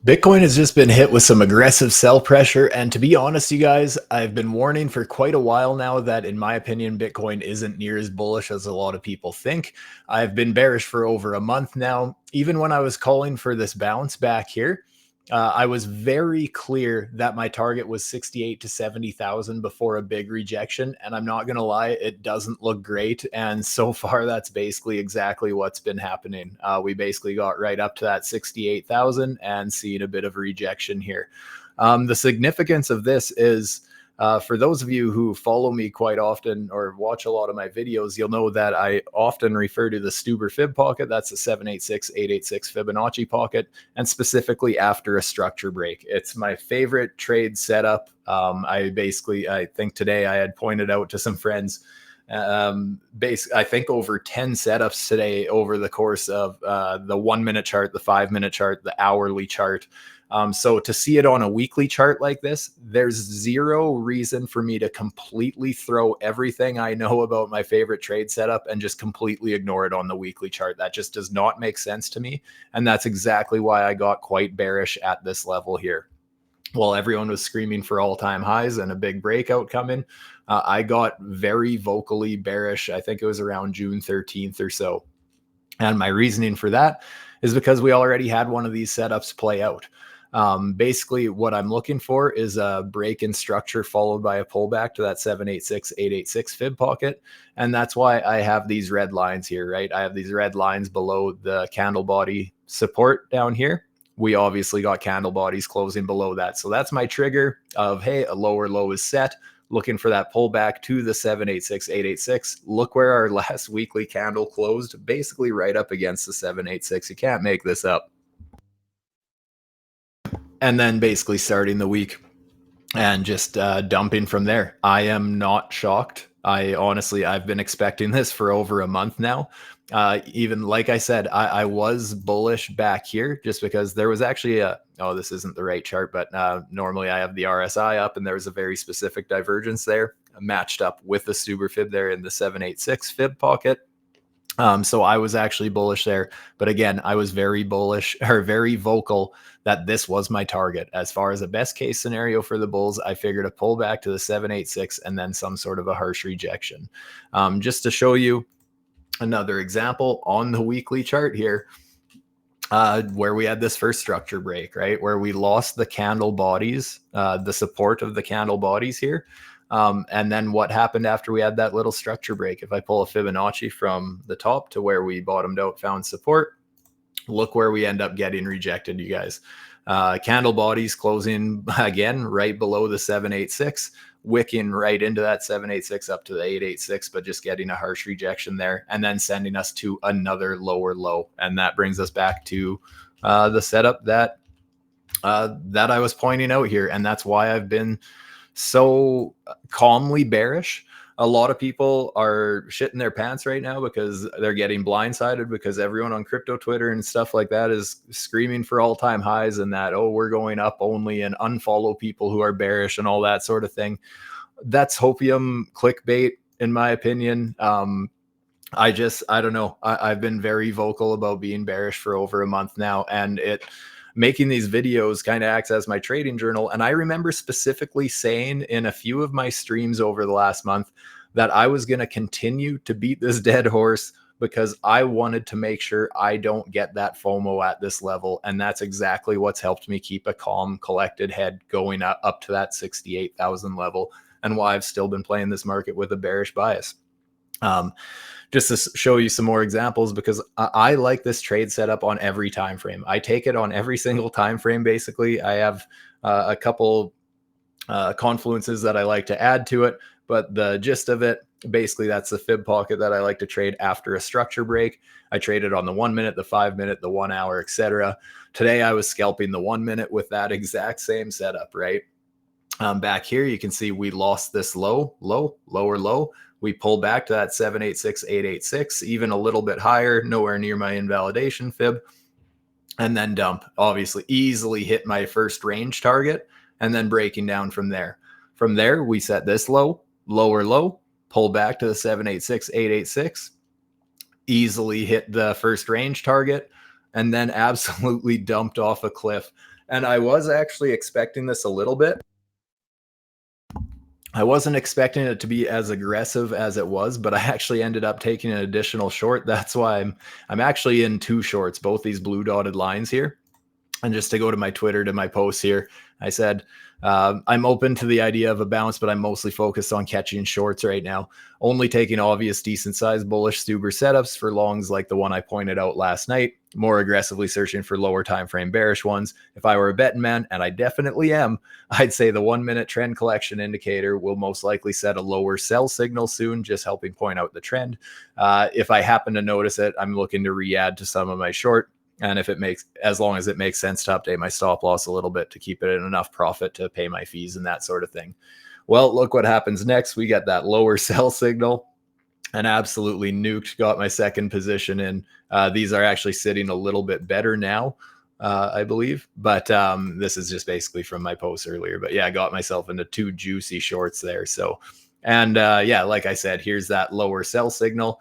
Bitcoin has just been hit with some aggressive sell pressure. And to be honest, you guys, I've been warning for quite a while now that, in my opinion, Bitcoin isn't near as bullish as a lot of people think. I've been bearish for over a month now. Even when I was calling for this bounce back here, I was very clear that my target was 68 to 70,000 before a big rejection. And I'm not going to lie, it doesn't look great. And so far, that's basically exactly what's been happening. We basically got right up to that 68,000 and seen a bit of a rejection here. The significance of this is for those of you who follow me quite often or watch a lot of my videos, you'll know that I often refer to the Stuber Fib pocket. That's the 786, 886 Fibonacci pocket, and specifically after a structure break. It's my favorite trade setup. I think today I had pointed out to some friends I think over 10 setups today over the course of the 1 minute chart, the 5 minute chart, the hourly chart. So to see it on a weekly chart like this, there's zero reason for me to completely throw everything I know about my favorite trade setup and just completely ignore it on the weekly chart. That just does not make sense to me. And that's exactly why I got quite bearish at this level here. While everyone was screaming for all-time highs and a big breakout coming, I got very vocally bearish. I think it was around June 13th or so. And my reasoning for that is because we already had one of these setups play out. Basically, what I'm looking for is a break in structure followed by a pullback to that 786, 886 fib pocket. And that's why I have these red lines here, right? I have these red lines below the candle body support down here. We obviously got candle bodies closing below that. So that's my trigger of, hey, a lower low is set. Looking for that pullback to the 786, 886. Look where our last weekly candle closed, basically right up against the 786. You can't make this up. And then basically starting the week and just dumping from there. I am not shocked. I've been expecting this for over a month now. Even like I said, I was bullish back here just because there was actually this isn't the right chart, but normally I have the RSI up and there was a very specific divergence there matched up with the Stuber fib there in the 786 fib pocket. So I was actually bullish there. But again, I was very bullish or very vocal that this was my target. As far as a best case scenario for the bulls, I figured a pullback to the 786 and then some sort of a harsh rejection. Just to show you another example on the weekly chart here, where we had this first structure break, right? Where we lost the candle bodies, the support of the candle bodies here. And then what happened after we had that little structure break? If I pull a Fibonacci from the top to where we bottomed out, found support, look where we end up getting rejected, you guys. Candle bodies closing again right below the 786, wicking right into that 786 up to the 886, but just getting a harsh rejection there and then sending us to another lower low. And that brings us back to the setup that I was pointing out here. And that's why I've been so calmly bearish. A lot of people are shitting their pants right now because they're getting blindsided because everyone on crypto Twitter and stuff like that is screaming for all-time highs and that, oh, we're going up only, and unfollow people who are bearish and all that sort of thing. That's hopium clickbait, in my opinion. I don't know. I've been very vocal about being bearish for over a month now, and making these videos kind of acts as my trading journal. And I remember specifically saying in a few of my streams over the last month that I was going to continue to beat this dead horse because I wanted to make sure I don't get that FOMO at this level. And that's exactly what's helped me keep a calm, collected head going up to that 68,000 level, and why I've still been playing this market with a bearish bias. Just to show you some more examples, because I like this trade setup on every time frame. I take it on every single time frame. Basically, I have a couple confluences that I like to add to it, but the gist of it, basically, that's the fib pocket that I like to trade after a structure break. I traded on the 1 minute, the 5 minute, the 1 hour, etc. Today, I was scalping the 1 minute with that exact same setup, right? Back here, you can see we lost this lower low. We pull back to that 786, 886, even a little bit higher, nowhere near my invalidation fib, and then dump. Obviously, easily hit my first range target, and then breaking down from there. From there, we set this lower low, pull back to the 786, 886, easily hit the first range target, and then absolutely dumped off a cliff And I was actually expecting this a little bit. I wasn't expecting it to be as aggressive as it was, but I actually ended up taking an additional short. That's why I'm actually in two shorts, both these blue dotted lines here. And just to go to my Twitter, to my posts here, I said, I'm open to the idea of a bounce, but I'm mostly focused on catching shorts right now. Only taking obvious, decent sized bullish Stuber setups for longs like the one I pointed out last night. More aggressively searching for lower time frame bearish ones. If I were a betting man, and I definitely am, I'd say the 1 minute trend collection indicator will most likely set a lower sell signal soon, just helping point out the trend. If I happen to notice it, I'm looking to re-add to some of my short. And if it makes, as long as it makes sense to update my stop loss a little bit to keep it in enough profit to pay my fees and that sort of thing. Well, look what happens next. We get that lower sell signal and absolutely nuked, got my second position in. These are actually sitting a little bit better now, I believe. But this is just basically from my post earlier. But yeah, I got myself into two juicy shorts there. So, and yeah, like I said, here's that lower sell signal.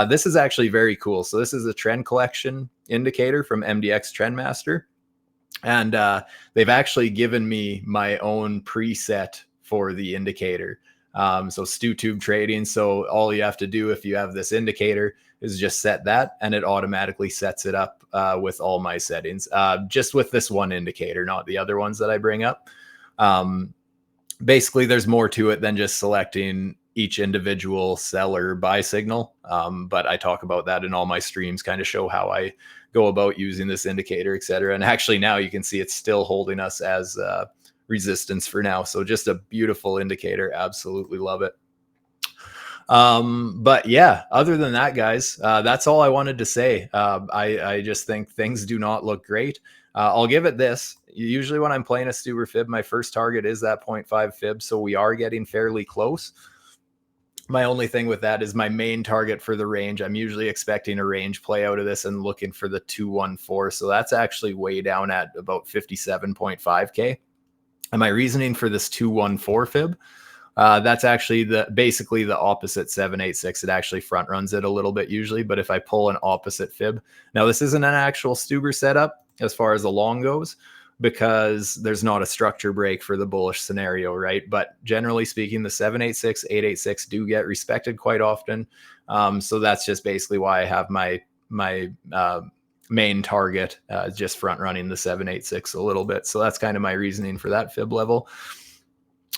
This is actually very cool. So this is a trend collection indicator from MDX Trendmaster. And they've actually given me my own preset for the indicator. So StuTube trading. So all you have to do if you have this indicator is just set that, and it automatically sets it up with all my settings, just with this one indicator, not the other ones that I bring up. Basically, there's more to it than just selecting each individual sell or buy signal. But I talk about that in all my streams, kind of show how I go about using this indicator, etc. And actually now you can see it's still holding us as resistance for now. So just a beautiful indicator. Absolutely love it. But yeah, other than that, guys, that's all I wanted to say. I just think things do not look great. I'll give it this. Usually when I'm playing a Stuber fib, my first target is that 0.5 fib. So we are getting fairly close. My only thing with that is my main target for the range. I'm usually expecting a range play out of this and looking for the 214. So that's actually way down at about 57.5K. And my reasoning for this 214 fib, that's actually basically the opposite 786. It actually front runs it a little bit usually, but if I pull an opposite fib, now this isn't an actual Stuber setup as far as the long goes, because there's not a structure break for the bullish scenario, right? But generally speaking, the 786, 886 do get respected quite often. So that's just basically why I have my main target just front running the 786 a little bit. So that's kind of my reasoning for that fib level.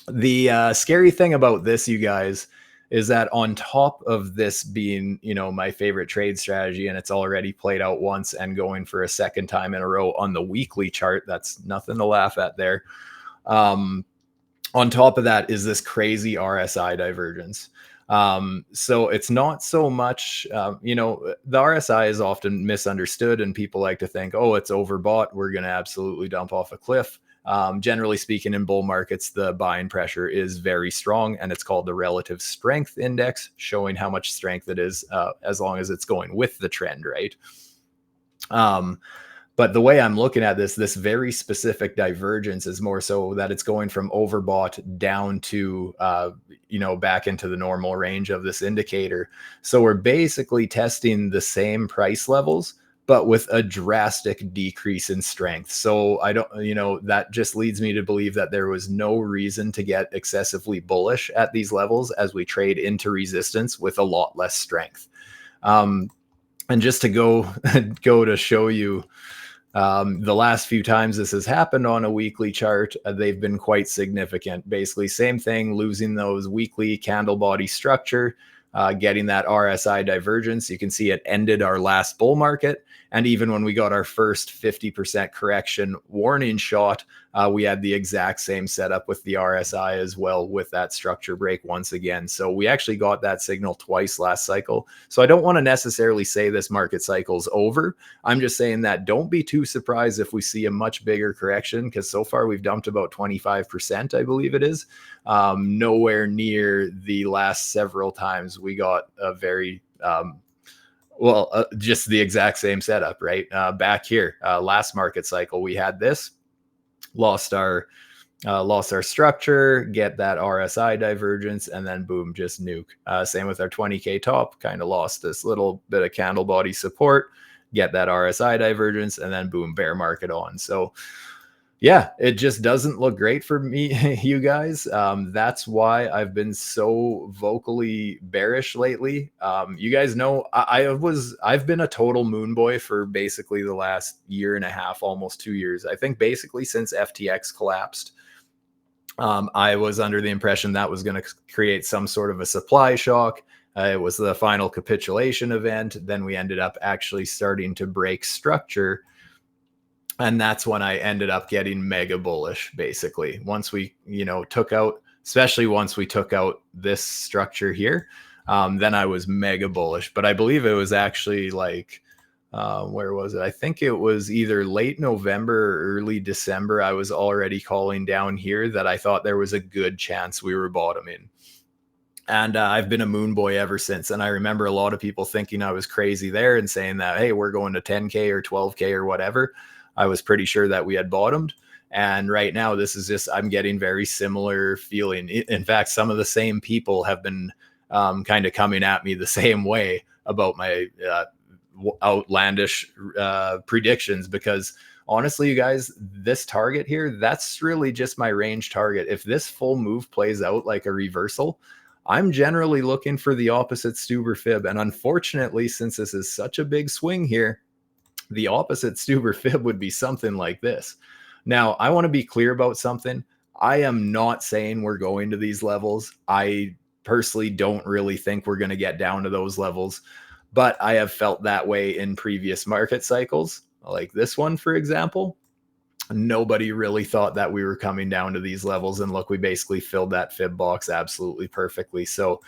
The scary thing about this, you guys, is that on top of this being, my favorite trade strategy, and it's already played out once and going for a second time in a row on the weekly chart, that's nothing to laugh at there. On top of that is this crazy RSI divergence. So it's not so much, the RSI is often misunderstood and people like to think, oh, it's overbought, we're going to absolutely dump off a cliff. Generally speaking, in bull markets, the buying pressure is very strong, and it's called the relative strength index, showing how much strength it is as long as it's going with the trend, right? But the way I'm looking at this very specific divergence is more so that it's going from overbought down to, back into the normal range of this indicator. So we're basically testing the same price levels, but with a drastic decrease in strength. So I don't, that just leads me to believe that there was no reason to get excessively bullish at these levels as we trade into resistance with a lot less strength. And just to go to show you, the last few times this has happened on a weekly chart, they've been quite significant. Basically, same thing, losing those weekly candle body structure, getting that RSI divergence. You can see it ended our last bull market. And even when we got our first 50% correction warning shot, we had the exact same setup with the RSI as well, with that structure break once again. So we actually got that signal twice last cycle. So I don't want to necessarily say this market cycle's over. I'm just saying that don't be too surprised if we see a much bigger correction, because so far we've dumped about 25%, I believe it is. Nowhere near the last several times we got a very just the exact same setup, right? Back here, last market cycle, we had this, lost our structure, get that RSI divergence, and then boom, just nuke. Same with our 20K top, kind of lost this little bit of candle body support, get that RSI divergence, and then boom, bear market on. So Yeah, it just doesn't look great for me, you guys. That's why I've been so vocally bearish lately. You guys know I've been a total moon boy for basically the last year and a half, almost 2 years. I think basically since FTX collapsed. I was under the impression that was going to create some sort of a supply shock. It was the final capitulation event. Then we ended up actually starting to break structure, and that's when I ended up getting mega bullish. Basically, once we took out, especially once we took out this structure here, then I was mega bullish. But I believe it was actually like where was it? I think it was either late November or early December. I was already calling down here that I thought there was a good chance we were bottoming. And I've been a moon boy ever since. And I remember a lot of people thinking I was crazy there and saying that, hey, we're going to 10K or 12K or whatever. I was pretty sure that we had bottomed. And right now, this is just, I'm getting very similar feeling. In fact, some of the same people have been kind of coming at me the same way about my outlandish predictions, because honestly, you guys, this target here, that's really just my range target. If this full move plays out like a reversal, I'm generally looking for the opposite Stuber fib. And unfortunately, since this is such a big swing here, the opposite Stuber fib would be something like this. Now, I want to be clear about something. I am not saying we're going to these levels. I personally don't really think we're going to get down to those levels, but I have felt that way in previous market cycles, like this one, for example. Nobody really thought that we were coming down to these levels. And look, we basically filled that fib box absolutely perfectly. So,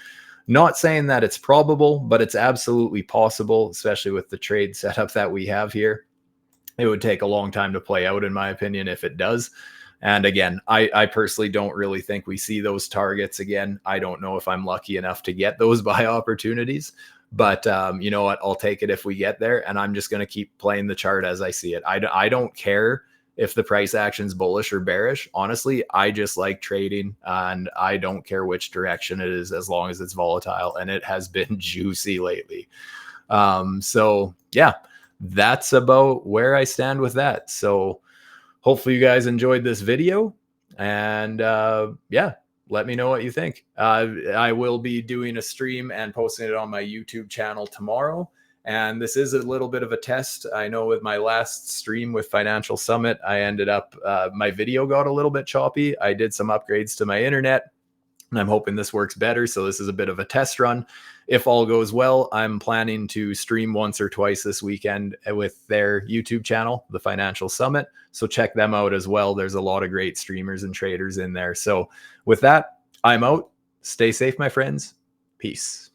not saying that it's probable, but it's absolutely possible, especially with the trade setup that we have here. It would take a long time to play out, in my opinion, if it does. And again, I personally don't really think we see those targets again. I don't know if I'm lucky enough to get those buy opportunities, but you know what? I'll take it if we get there. And I'm just going to keep playing the chart as I see it. I don't care if the price action's bullish or bearish. Honestly, I just like trading, and I don't care which direction it is as long as it's volatile. And it has been juicy lately. So yeah, that's about where I stand with that. So hopefully you guys enjoyed this video, and yeah, let me know what you think. I will be doing a stream and posting it on my YouTube channel tomorrow. And this is a little bit of a test. I know with my last stream with Financial Summit, I ended up, my video got a little bit choppy. I did some upgrades to my internet, and I'm hoping this works better. So this is a bit of a test run. If all goes well, I'm planning to stream once or twice this weekend with their YouTube channel, the Financial Summit. So check them out as well. There's a lot of great streamers and traders in there. So with that, I'm out. Stay safe, my friends. Peace.